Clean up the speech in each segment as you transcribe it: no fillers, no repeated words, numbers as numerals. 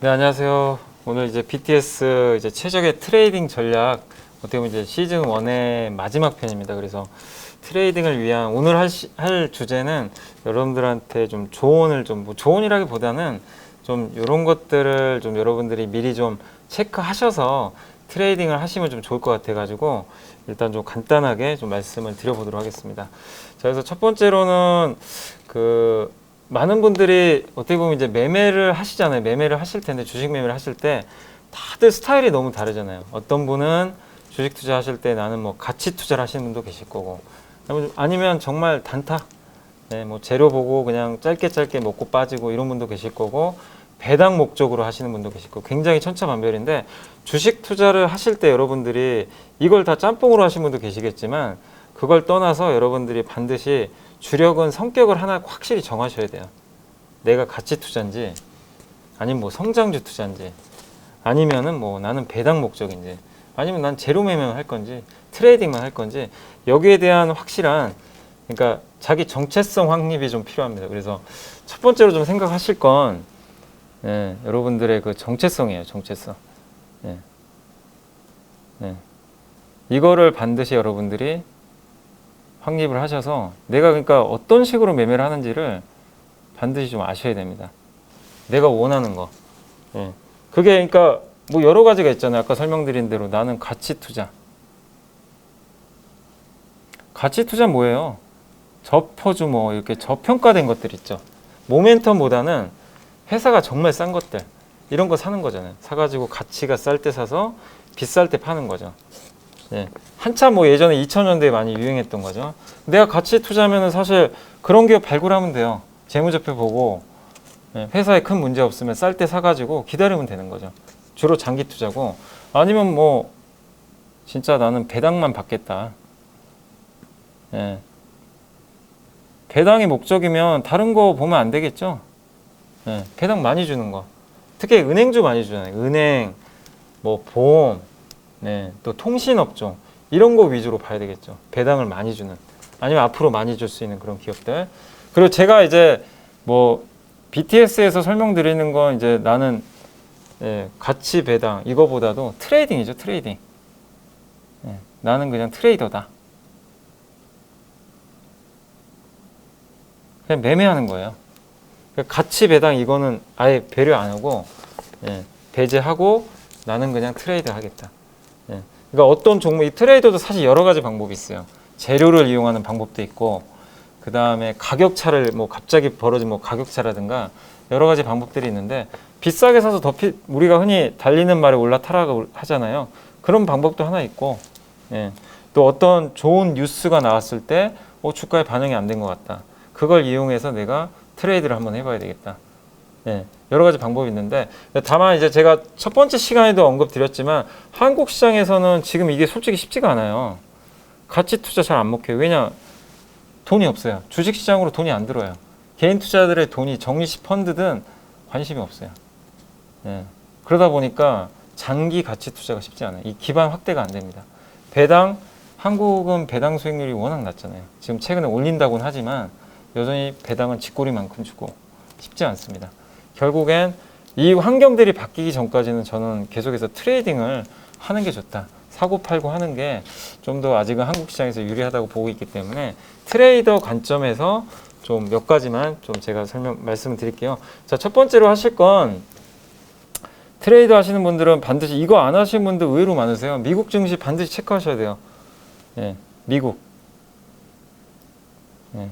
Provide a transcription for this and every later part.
네, 안녕하세요. 오늘 이제 BTS 이제 최적의 트레이딩 전략, 어떻게 보면 이제 시즌 1의 마지막 편입니다. 그래서 트레이딩을 위한 오늘 할 주제는 여러분들한테 좀 조언을 뭐 조언이라기보다는 좀 이런 것들을 좀 여러분들이 미리 좀 체크하셔서 트레이딩을 하시면 좀 좋을 것 같아가지고 일단 좀 간단하게 좀 말씀을 드려보도록 하겠습니다. 자, 그래서 첫 번째로는 많은 분들이 어떻게 보면 이제 매매를 하시잖아요. 매매를 하실 텐데, 주식 매매를 하실 때 다들 스타일이 너무 다르잖아요. 어떤 분은 주식 투자하실 때 나는 뭐 가치 투자를 하시는 분도 계실 거고, 아니면 정말 단타, 네, 뭐 재료 보고 그냥 짧게 먹고 빠지고 이런 분도 계실 거고, 배당 목적으로 하시는 분도 계실 거고, 굉장히 천차만별인데, 주식 투자를 하실 때 여러분들이 이걸 다 짬뽕으로 하시는 분도 계시겠지만, 그걸 떠나서 여러분들이 반드시 주력은 성격을 하나 확실히 정하셔야 돼요. 내가 가치 투자인지, 아니면 뭐 성장주 투자인지, 아니면은 뭐 나는 배당 목적인지, 아니면 난 재료 매매만 할 건지, 트레이딩만 할 건지, 여기에 대한 확실한, 그러니까 자기 정체성 확립이 좀 필요합니다. 그래서 첫 번째로 좀 생각하실 건, 네, 여러분들의 그 정체성이에요. 정체성. 네. 네. 이거를 반드시 여러분들이 확립을 하셔서 내가 그러니까 어떤 식으로 매매를 하는지를 반드시 좀 아셔야 됩니다. 내가 원하는 거. 예. 그게 그러니까 뭐 여러 가지가 있잖아요. 아까 설명드린 대로 나는 가치 투자. 가치 투자는 뭐예요? 저퍼주 뭐 이렇게 저평가된 것들 있죠. 모멘텀보다는 회사가 정말 싼 것들 이런 거 사는 거잖아요. 사가지고 가치가 쌀 때 사서 비쌀 때 파는 거죠. 예. 한참 뭐 예전에 2000년대에 많이 유행했던 거죠. 내가 가치 투자하면은 사실 그런 기업 발굴하면 돼요. 재무제표 보고, 예, 회사에 큰 문제 없으면 쌀 때 사가지고 기다리면 되는 거죠. 주로 장기 투자고, 아니면 뭐 진짜 나는 배당만 받겠다. 예. 배당이 목적이면 다른 거 보면 안 되겠죠. 예. 배당 많이 주는 거. 특히 은행주 많이 주잖아요. 은행, 뭐 보험, 네, 또 통신업종 이런 거 위주로 봐야 되겠죠. 배당을 많이 주는, 아니면 앞으로 많이 줄 수 있는 그런 기업들. 그리고 제가 이제 뭐 BTS에서 설명드리는 건 이제 나는, 예, 가치 배당 이거보다도 트레이딩이죠. 트레이딩. 예, 나는 그냥 트레이더다. 그냥 매매하는 거예요. 가치 배당 이거는 아예 배려 안 하고, 예, 배제하고 나는 그냥 트레이드 하겠다. 예. 그러니까 어떤 종목, 이 트레이더도 사실 여러 가지 방법이 있어요. 재료를 이용하는 방법도 있고, 그 다음에 가격차를 뭐 갑자기 벌어진 뭐 가격차라든가 여러 가지 방법들이 있는데, 비싸게 사서 우리가 흔히 달리는 말에 올라타라고 하잖아요. 그런 방법도 하나 있고, 예. 또 어떤 좋은 뉴스가 나왔을 때 주가에 반영이 안 된 것 같다. 그걸 이용해서 내가 트레이드를 한번 해봐야 되겠다. 예. 여러 가지 방법이 있는데, 다만 이제 제가 첫 번째 시간에도 언급드렸지만 한국 시장에서는 지금 이게 솔직히 쉽지가 않아요. 가치 투자 잘 안 먹혀요. 왜냐? 돈이 없어요. 주식 시장으로 돈이 안 들어요. 개인 투자들의 돈이 적립식 펀드든 관심이 없어요. 예. 그러다 보니까 장기 가치 투자가 쉽지 않아요. 이 기반 확대가 안 됩니다. 배당, 한국은 배당 수익률이 워낙 낮잖아요. 지금 최근에 올린다고는 하지만 여전히 배당은 쥐꼬리만큼 주고 쉽지 않습니다. 결국엔 이 환경들이 바뀌기 전까지는 저는 계속해서 트레이딩을 하는 게 좋다. 사고 팔고 하는 게 좀 더 아직은 한국 시장에서 유리하다고 보고 있기 때문에 트레이더 관점에서 좀 몇 가지만 좀 제가 말씀을 드릴게요. 자, 첫 번째로 하실 건, 트레이더 하시는 분들은 반드시 이거 안 하시는 분들 의외로 많으세요. 미국 증시 반드시 체크하셔야 돼요. 예, 미국. 예.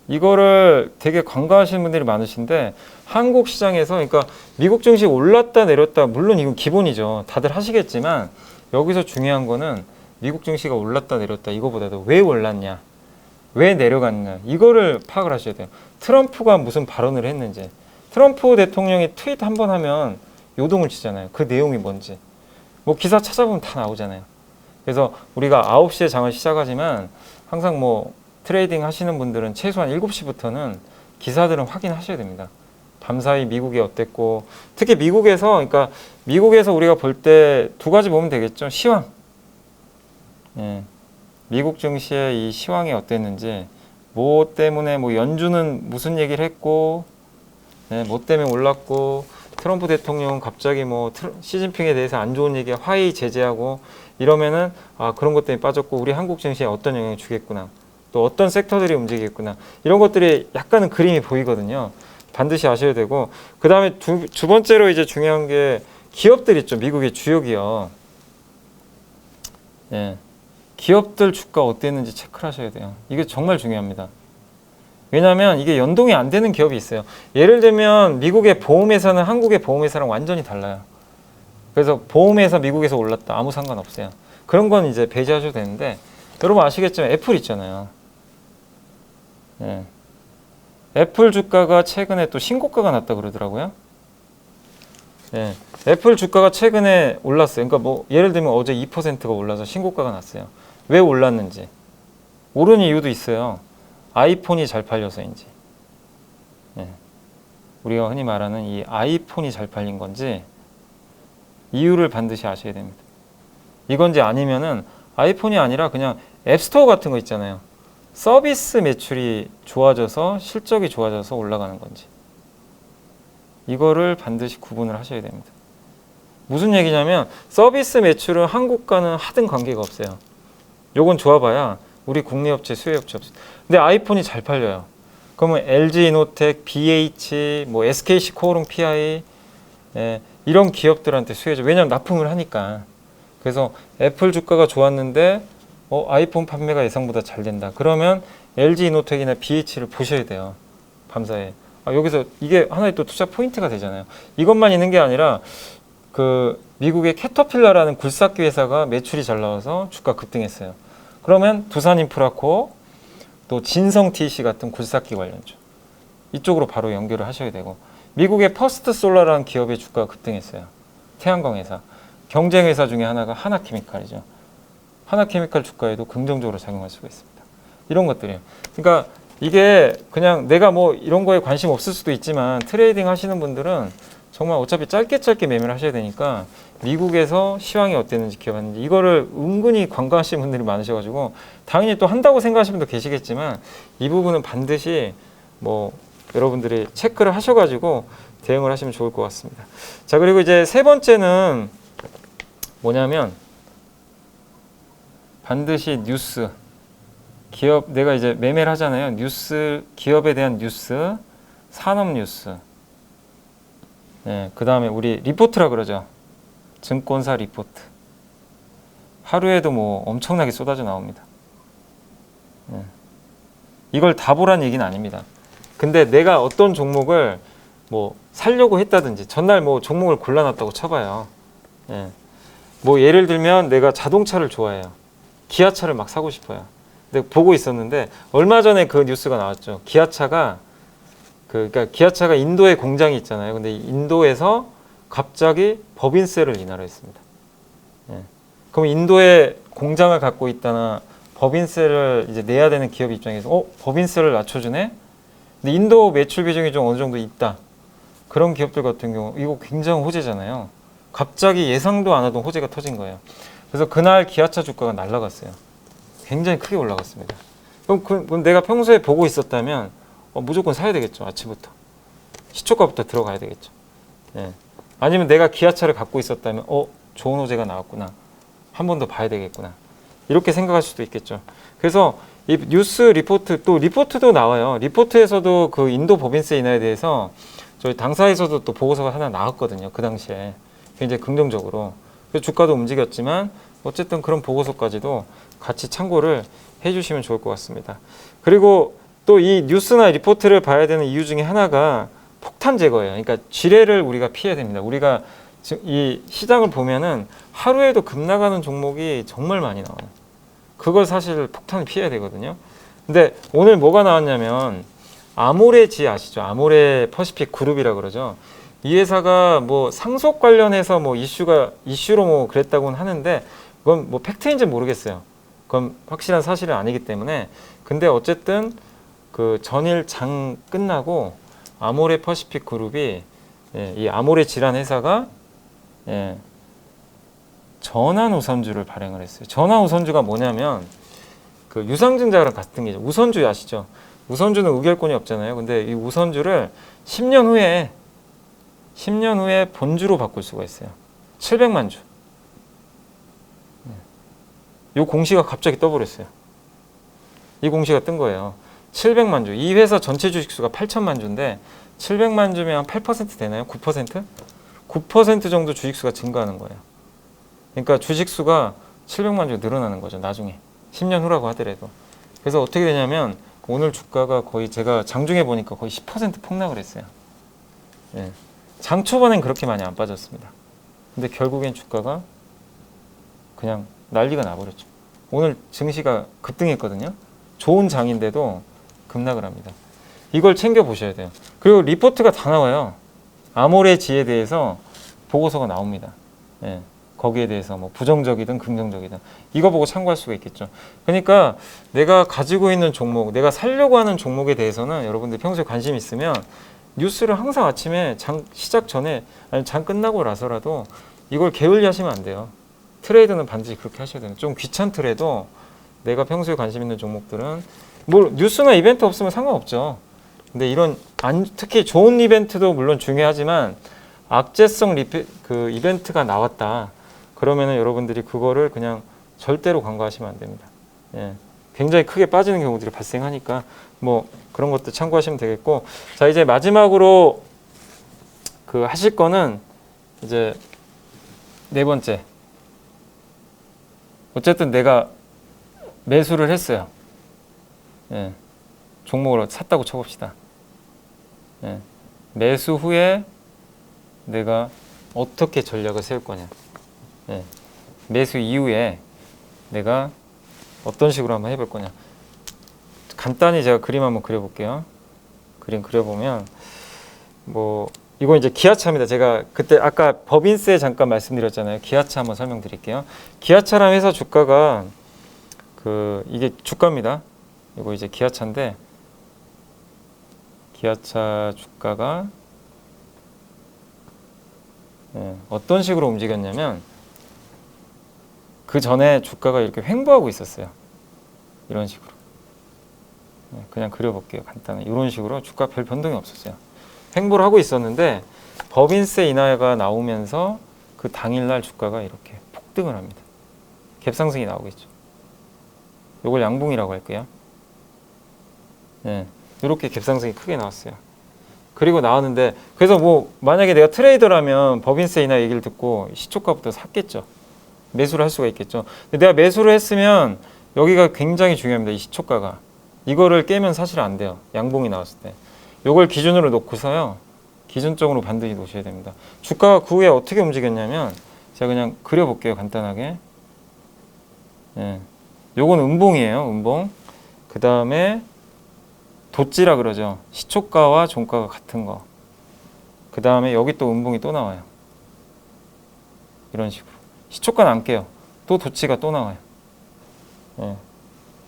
이거를 되게 간과하시는 분들이 많으신데, 한국 시장에서, 그러니까 미국 증시 올랐다 내렸다, 물론 이건 기본이죠. 다들 하시겠지만 여기서 중요한 거는 미국 증시가 올랐다 내렸다 이거보다도 왜 올랐냐, 왜 내려갔냐, 이거를 파악을 하셔야 돼요. 트럼프가 무슨 발언을 했는지, 트럼프 대통령이 트윗 한 번 하면 요동을 치잖아요. 그 내용이 뭔지 뭐 기사 찾아보면 다 나오잖아요. 그래서 우리가 9시에 장을 시작하지만 항상 뭐 트레이딩 하시는 분들은 최소한 7시부터는 기사들은 확인하셔야 됩니다. 밤사이 미국이 어땠고, 특히 미국에서, 그러니까 미국에서 우리가 볼 때 두 가지 보면 되겠죠. 시황. 예. 미국 증시의 이 시황이 어땠는지, 뭐 때문에 뭐 연준은 무슨 얘기를 했고, 뭐 때문에 올랐고, 트럼프 대통령은 갑자기 뭐 시진핑에 대해서 안 좋은 얘기, 화의 제재하고 이러면은 그런 것 때문에 빠졌고 우리 한국 증시에 어떤 영향을 주겠구나. 또 어떤 섹터들이 움직이겠구나. 이런 것들이 약간은 그림이 보이거든요. 반드시 아셔야 되고 그 다음에 두 번째로 이제 중요한 게 기업들 있죠. 미국의 주요 기업. 기업들 주가 어땠는지 체크를 하셔야 돼요. 이게 정말 중요합니다. 왜냐하면 이게 연동이 안 되는 기업이 있어요. 예를 들면 미국의 보험회사는 한국의 보험회사랑 완전히 달라요. 그래서 보험회사 미국에서 올랐다. 아무 상관없어요. 그런 건 이제 배제하셔도 되는데 여러분 아시겠지만 애플 있잖아요. 애플 주가가 최근에 또 신고가가 났다 그러더라고요. 애플 주가가 최근에 올랐어요. 그러니까 뭐 예를 들면 어제 2%가 올라서 신고가가 났어요. 왜 올랐는지 오른 이유도 있어요. 아이폰이 잘 팔려서인지. 우리가 흔히 말하는 이 아이폰이 잘 팔린 건지 이유를 반드시 아셔야 됩니다. 이건지 아니면은 아이폰이 아니라 그냥 앱스토어 같은 거 있잖아요. 서비스 매출이 좋아져서 실적이 좋아져서 올라가는 건지 이거를 반드시 구분을 하셔야 됩니다. 무슨 얘기냐면 서비스 매출은 한국과는 하등 관계가 없어요. 요건 좋아봐야 우리 국내업체, 수혜업체 없어요. 근데 아이폰이 잘 팔려요. 그러면 LG이노텍, BH, 뭐 SK시코오롱 PI 이런 기업들한테 수혜죠. 왜냐하면 납품을 하니까. 그래서 애플 주가가 좋았는데 아이폰 판매가 예상보다 잘 된다. 그러면 LG이노텍이나 BH를 보셔야 돼요. 밤사이에. 여기서 이게 하나의 또 투자 포인트가 되잖아요. 이것만 있는 게 아니라 그 미국의 캐터필러라는 굴삭기 회사가 매출이 잘 나와서 주가 급등했어요. 그러면 두산인프라코 또 진성TC 같은 굴삭기 관련주 이쪽으로 바로 연결을 하셔야 되고 미국의 퍼스트솔라라는 기업의 주가가 급등했어요. 태양광 회사. 경쟁 회사 중에 하나가 하나케미칼이죠. 하나케미칼 주가에도 긍정적으로 작용할 수가 있습니다. 이런 것들이에요. 그러니까 이게 그냥 내가 뭐 이런 거에 관심 없을 수도 있지만 트레이딩 하시는 분들은 정말 어차피 짧게 매매를 하셔야 되니까 미국에서 시황이 어땠는지 기억하는지 이거를 은근히 관광하시는 분들이 많으셔가지고 당연히 또 한다고 생각하시는 분도 계시겠지만 이 부분은 반드시 뭐 여러분들이 체크를 하셔가지고 대응을 하시면 좋을 것 같습니다. 자, 그리고 이제 세 번째는 뭐냐면 반드시 뉴스 기업 내가 이제 매매를 하잖아요. 뉴스 기업에 대한 뉴스 산업 뉴스 그 다음에 우리 리포트라 그러죠. 증권사 리포트 하루에도 뭐 엄청나게 쏟아져 나옵니다. 이걸 다 보란 얘기는 아닙니다. 근데 내가 어떤 종목을 뭐 살려고 했다든지 전날 뭐 종목을 골라놨다고 쳐봐요. 뭐 예를 들면 내가 자동차를 좋아해요. 기아차를 막 사고 싶어요. 근데 보고 있었는데 얼마 전에 그 뉴스가 나왔죠. 기아차가 그러니까 기아차가 인도에 공장이 있잖아요. 근데 인도에서 갑자기 법인세를 인하를 했습니다. 그럼 인도에 공장을 갖고 있다나 법인세를 이제 내야 되는 기업 입장에서 법인세를 낮춰주네? 근데 인도 매출 비중이 좀 어느 정도 있다. 그런 기업들 같은 경우 이거 굉장히 호재잖아요. 갑자기 예상도 안 하던 호재가 터진 거예요. 그래서 그날 기아차 주가가 날아갔어요. 굉장히 크게 올라갔습니다. 그럼 내가 평소에 보고 있었다면 무조건 사야 되겠죠. 아침부터. 시초가부터 들어가야 되겠죠. 아니면 내가 기아차를 갖고 있었다면 좋은 호재가 나왔구나. 한 번 더 봐야 되겠구나. 이렇게 생각할 수도 있겠죠. 그래서 이 뉴스 리포트 또 리포트도 나와요. 리포트에서도 그 인도 법인세 인하에 대해서 저희 당사에서도 또 보고서가 하나 나왔거든요. 그 당시에 굉장히 긍정적으로. 그래서 주가도 움직였지만 어쨌든 그런 보고서까지도 같이 참고를 해주시면 좋을 것 같습니다. 그리고 또 이 뉴스나 리포트를 봐야 되는 이유 중에 하나가 폭탄 제거예요. 그러니까 지뢰를 우리가 피해야 됩니다. 우리가 이 시장을 보면은 하루에도 급나가는 종목이 정말 많이 나와요. 그걸 사실 폭탄을 피해야 되거든요. 근데 오늘 뭐가 나왔냐면 아모레지 아시죠? 아모레 퍼시픽 그룹이라 그러죠. 이 회사가 뭐 상속 관련해서 뭐 이슈로 뭐 그랬다고는 하는데 그건 뭐 팩트인지 모르겠어요. 그건 확실한 사실은 아니기 때문에. 근데 어쨌든 그 전일 장 끝나고 아모레 퍼시픽 그룹이 이 아모레 지란 회사가 전환 우선주를 발행을 했어요. 전환 우선주가 뭐냐면 그 유상증자랑 같은 게 우선주 아시죠? 우선주는 의결권이 없잖아요. 근데 이 우선주를 10년 후에 본주로 바꿀 수가 있어요. 700만 주. 이 공시가 갑자기 떠버렸어요. 이 공시가 뜬 거예요. 700만 주. 이 회사 전체 주식수가 8천만 주인데 700만 주면 8% 되나요? 9%? 9% 정도 주식수가 증가하는 거예요. 그러니까 주식수가 700만 주 늘어나는 거죠. 나중에. 10년 후라고 하더라도. 그래서 어떻게 되냐면 오늘 주가가 거의 제가 장중에 보니까 거의 10% 폭락을 했어요. 예. 장 초반엔 그렇게 많이 안 빠졌습니다. 근데 결국엔 주가가 그냥 난리가 나버렸죠. 오늘 증시가 급등했거든요. 좋은 장인데도 급락을 합니다. 이걸 챙겨 보셔야 돼요. 그리고 리포트가 다 나와요. 아모레지에 대해서 보고서가 나옵니다. 예. 거기에 대해서 뭐 부정적이든 긍정적이든 이거 보고 참고할 수가 있겠죠. 그러니까 내가 가지고 있는 종목, 내가 살려고 하는 종목에 대해서는 여러분들 평소에 관심 있으면 뉴스를 항상 아침에 장 시작 전에 아니 장 끝나고 나서라도 이걸 게을리하시면 안 돼요. 트레이드는 반드시 그렇게 하셔야 돼요. 좀 귀찮더라도 내가 평소에 관심 있는 종목들은 뭐 뉴스나 이벤트 없으면 상관없죠. 근데 이런 특히 좋은 이벤트도 물론 중요하지만 악재성 그 이벤트가 나왔다. 그러면은 여러분들이 그거를 그냥 절대로 간과하시면 안 됩니다. 예. 굉장히 크게 빠지는 경우들이 발생하니까 뭐 그런 것도 참고하시면 되겠고, 자 이제 마지막으로 그 하실 거는 이제 네 번째. 어쨌든 내가 매수를 했어요. 예. 종목을 샀다고 쳐봅시다. 예. 매수 후에 내가 어떻게 전략을 세울 거냐. 예. 매수 이후에 내가 어떤 식으로 한번 해볼 거냐. 간단히 제가 그림 한번 그려볼게요. 그림 그려보면 뭐 이건 이제 기아차입니다. 제가 그때 아까 법인세 잠깐 말씀드렸잖아요. 기아차 한번 설명드릴게요. 기아차라는 회사 주가가 이게 주가입니다. 이거 이제 기아차인데 기아차 주가가 어떤 식으로 움직였냐면 그 전에 주가가 이렇게 횡보하고 있었어요. 이런 식으로. 그냥 그려볼게요. 간단히. 이런 식으로 주가 별 변동이 없었어요. 횡보를 하고 있었는데 법인세 인하가 나오면서 그 당일날 주가가 이렇게 폭등을 합니다. 갭상승이 나오겠죠. 이걸 양봉이라고 할게요. 이렇게 갭상승이 크게 나왔어요. 그리고 나왔는데 그래서 뭐 만약에 내가 트레이더라면 법인세 인하 얘기를 듣고 시초가부터 샀겠죠. 매수를 할 수가 있겠죠. 근데 내가 매수를 했으면 여기가 굉장히 중요합니다. 이 시초가가. 이거를 깨면 사실 안 돼요. 양봉이 나왔을 때. 이걸 기준으로 놓고서요. 기준적으로 반드시 놓으셔야 됩니다. 주가가 그 후에 어떻게 움직였냐면 제가 그냥 그려볼게요. 간단하게. 요건 음봉이에요. 음봉. 그 다음에 도찌라 그러죠. 시초가와 종가가 같은 거. 그 다음에 여기 또 음봉이 또 나와요. 이런 식으로. 시초가는 안 깨요. 또 도치가 또 나와요.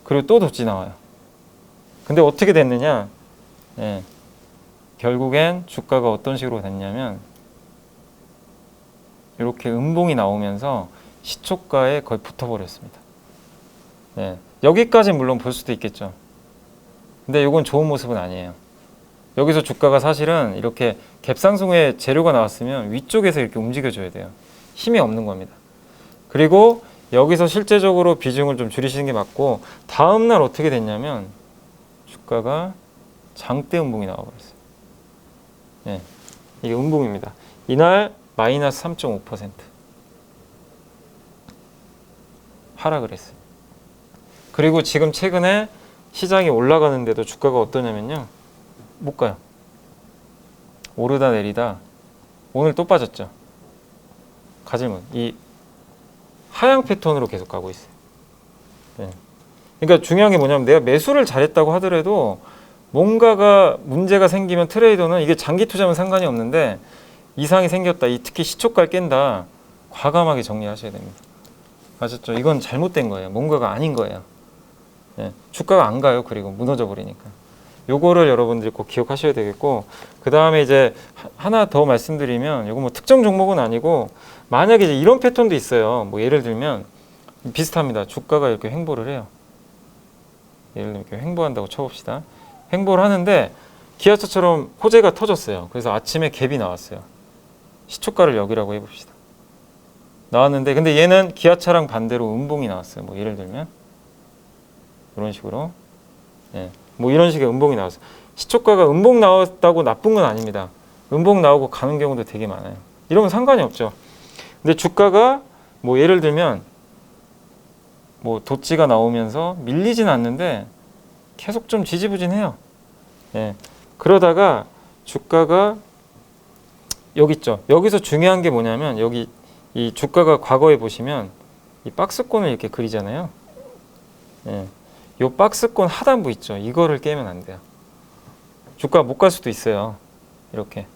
그리고 또 도치 나와요. 근데 어떻게 됐느냐? 결국엔 주가가 어떤 식으로 됐냐면 이렇게 음봉이 나오면서 시초가에 거의 붙어버렸습니다. 여기까지 물론 볼 수도 있겠죠. 근데 이건 좋은 모습은 아니에요. 여기서 주가가 사실은 이렇게 갭상승 후에 재료가 나왔으면 위쪽에서 이렇게 움직여줘야 돼요. 힘이 없는 겁니다. 그리고 여기서 실제적으로 비중을 좀 줄이시는 게 맞고 다음날 어떻게 됐냐면 주가가 장대 음봉이 나와버렸어요. 이게 음봉입니다. 이날 마이너스 3.5% 하락을 했어요. 그리고 지금 최근에 시장이 올라가는데도 주가가 어떠냐면요. 못 가요. 오르다 내리다 오늘 또 빠졌죠. 가질문. 이 하향 패턴으로 계속 가고 있어요. 그러니까 중요한 게 뭐냐면 내가 매수를 잘했다고 하더라도 뭔가가 문제가 생기면 트레이더는 이게 장기 투자면 상관이 없는데 이상이 생겼다. 특히 시초가를 깬다. 과감하게 정리하셔야 됩니다. 아셨죠? 이건 잘못된 거예요. 뭔가가 아닌 거예요. 주가가 안 가요. 그리고 무너져 버리니까. 요거를 여러분들이 꼭 기억하셔야 되겠고, 그 다음에 이제 하나 더 말씀드리면, 이거 뭐 특정 종목은 아니고, 만약에 이제 이런 패턴도 있어요. 뭐 예를 들면 비슷합니다. 주가가 이렇게 횡보를 해요. 예를 들면 이렇게 횡보한다고 쳐봅시다. 횡보를 하는데 기아차처럼 호재가 터졌어요. 그래서 아침에 갭이 나왔어요. 시초가를 여기라고 해봅시다. 나왔는데 근데 얘는 기아차랑 반대로 음봉이 나왔어요. 뭐 예를 들면 이런 식으로 예, 뭐 이런 식의 음봉이 나왔어요. 시초가가 음봉 나왔다고 나쁜 건 아닙니다. 음봉 나오고 가는 경우도 되게 많아요. 이러면 상관이 없죠. 근데 주가가 뭐 예를 들면 뭐 도치가 나오면서 밀리진 않는데 계속 좀 지지부진해요. 예, 그러다가 주가가 여기 있죠. 여기서 중요한 게 뭐냐면 여기 이 주가가 과거에 보시면 이 박스권을 이렇게 그리잖아요. 예, 요 박스권 하단부 있죠. 이거를 깨면 안 돼요. 주가 못 갈 수도 있어요. 이렇게.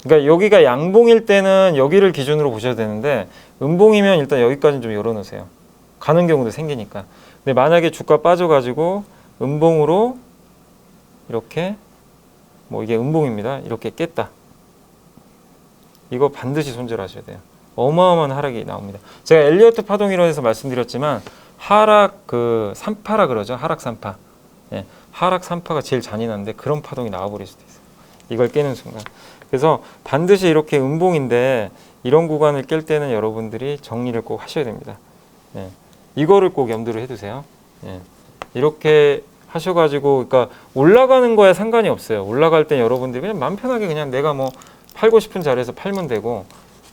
그러니까 여기가 양봉일 때는 여기를 기준으로 보셔야 되는데 음봉이면 일단 여기까지는 좀 열어놓으세요. 가는 경우도 생기니까. 근데 만약에 주가 빠져가지고 음봉으로 이렇게 뭐 이게 음봉입니다. 이렇게 깼다. 이거 반드시 손절하셔야 돼요. 어마어마한 하락이 나옵니다. 제가 엘리어트 파동이론에서 말씀드렸지만 하락 그 3파라 그러죠. 하락 3파. 예, 하락 3파가 제일 잔인한데 그런 파동이 나와버릴 수도 있어요. 이걸 깨는 순간. 그래서 반드시 이렇게 음봉인데 이런 구간을 깰 때는 여러분들이 정리를 꼭 하셔야 됩니다. 예, 이거를 꼭 염두를 해두세요. 예, 이렇게 하셔가지고 그러니까 올라가는 거에 상관이 없어요. 올라갈 때 여러분들이 그냥 마음 편하게 그냥 내가 뭐 팔고 싶은 자리에서 팔면 되고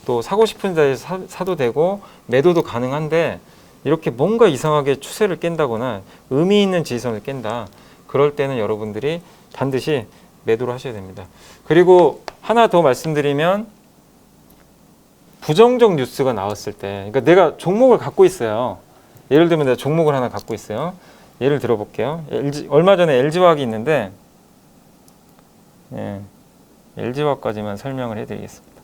또 사고 싶은 자리에서 사도 되고 매도도 가능한데 이렇게 뭔가 이상하게 추세를 깬다거나 의미 있는 지지선을 깬다. 그럴 때는 여러분들이 반드시 매도를 하셔야 됩니다. 그리고 하나 더 말씀드리면 부정적 뉴스가 나왔을 때 그러니까 내가 종목을 갖고 있어요. 예를 들면 내가 종목을 하나 갖고 있어요. 예를 들어볼게요. 얼마 전에 LG화학이 있는데 예, LG화학까지만 설명을 해드리겠습니다.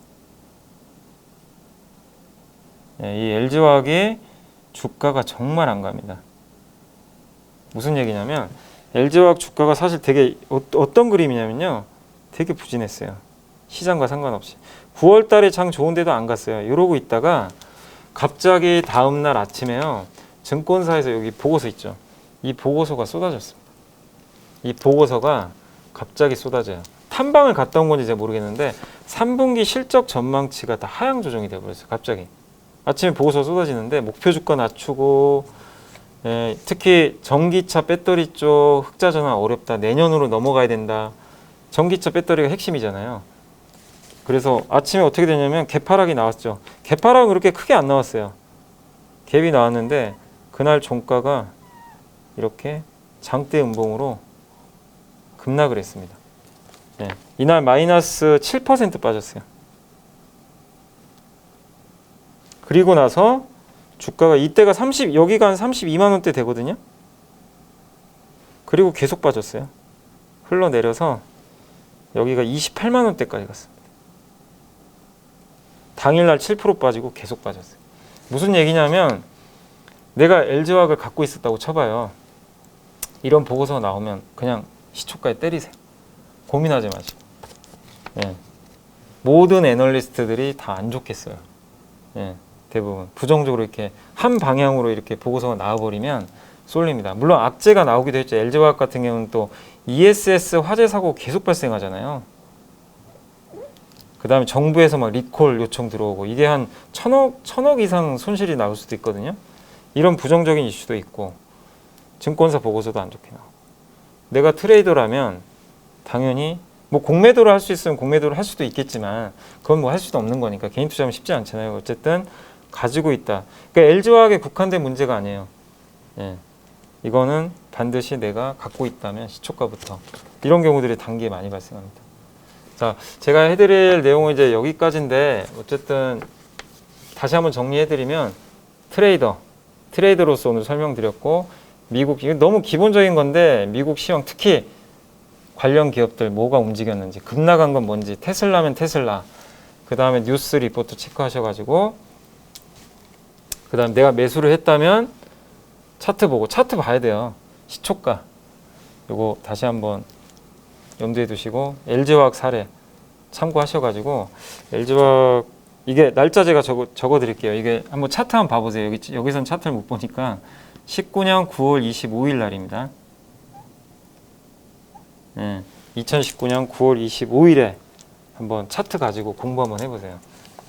예, 이 LG화학이 주가가 정말 안 갑니다. 무슨 얘기냐면 LG화학 주가가 사실 되게 어떤 그림이냐면요. 되게 부진했어요. 시장과 상관없이. 9월 달에 장 좋은데도 안 갔어요. 이러고 있다가 갑자기 다음날 아침에요. 증권사에서 여기 보고서 있죠. 이 보고서가 쏟아졌습니다. 이 보고서가 갑자기 쏟아져요. 탐방을 갔다 온 건지 제가 모르겠는데 3분기 실적 전망치가 다 하향 조정이 돼버렸어요. 갑자기. 아침에 보고서 쏟아지는데 목표 주가 낮추고 예, 특히 전기차 배터리 쪽 흑자 전환 어렵다. 내년으로 넘어가야 된다. 전기차 배터리가 핵심이잖아요. 그래서 아침에 어떻게 되냐면 개파락이 나왔죠. 개파락은 그렇게 크게 안 나왔어요. 갭이 나왔는데 그날 종가가 이렇게 장대 음봉으로 급락을 했습니다. 예, 이날 마이너스 7% 빠졌어요. 그리고 나서 주가가 이때가 여기가 한 32만 원대 되거든요. 그리고 계속 빠졌어요. 흘러내려서 여기가 28만 원대까지 갔습니다. 당일날 7% 빠지고 계속 빠졌어요. 무슨 얘기냐면 내가 LG화학을 갖고 있었다고 쳐봐요. 이런 보고서 나오면 그냥 시초가에 때리세요. 고민하지 마시고. 예. 모든 애널리스트들이 다 안 좋겠어요. 예. 대부분 부정적으로 이렇게 한 방향으로 이렇게 보고서가 나와버리면 쏠립니다. 물론 악재가 나오기도 했죠. LG화학 같은 경우는 또 ESS 화재 사고 계속 발생하잖아요. 그 다음에 정부에서 막 리콜 요청 들어오고 이게 한 천억 이상 손실이 나올 수도 있거든요. 이런 부정적인 이슈도 있고 증권사 보고서도 안 좋게 나오고 내가 트레이더라면 당연히 뭐 공매도를 할 수 있으면 공매도를 할 수도 있겠지만 그건 뭐 할 수도 없는 거니까 개인 투자하면 쉽지 않잖아요. 어쨌든 가지고 있다. 그러니까 LG화학에 국한된 문제가 아니에요. 예. 이거는 반드시 내가 갖고 있다면 시초가부터 이런 경우들이 단기에 많이 발생합니다. 자, 제가 해드릴 내용은 이제 여기까지인데 어쨌든 다시 한번 정리해드리면 트레이더로서 오늘 설명드렸고 미국 이거 너무 기본적인 건데 미국 시황 특히 관련 기업들 뭐가 움직였는지 급락한 건 뭔지 테슬라면 테슬라 그 다음에 뉴스 리포트 체크하셔가지고 그 다음 내가 매수를 했다면 차트 보고 차트 봐야 돼요. 시초가 요거 다시 한번 염두에 두시고 LG화학 사례 참고하셔가지고 LG화학 이게 날짜 제가 적어 드릴게요. 이게 한번 차트 한번 봐보세요. 여기선 차트를 못 보니까 19년 9월 25일 날입니다. 예, 2019년 9월 25일에 한번 차트 가지고 공부 한번 해보세요.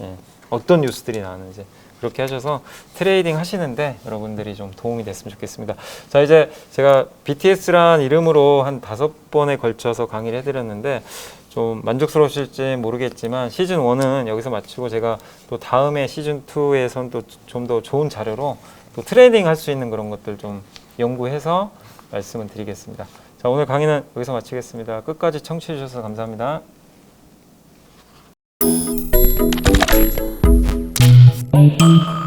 예, 어떤 뉴스들이 나왔는지. 그렇게 하셔서 트레이딩 하시는데 여러분들이 좀 도움이 됐으면 좋겠습니다. 자, 이제 제가 BTS란 이름으로 한 5번에 걸쳐서 강의를 해드렸는데 좀 만족스러우실지 모르겠지만 시즌 1은 여기서 마치고 제가 또 다음에 시즌 2에선 또 좀 더 좋은 자료로 또 트레이딩 할 수 있는 그런 것들 좀 연구해서 말씀을 드리겠습니다. 자, 오늘 강의는 여기서 마치겠습니다. 끝까지 청취해 주셔서 감사합니다. Thank you.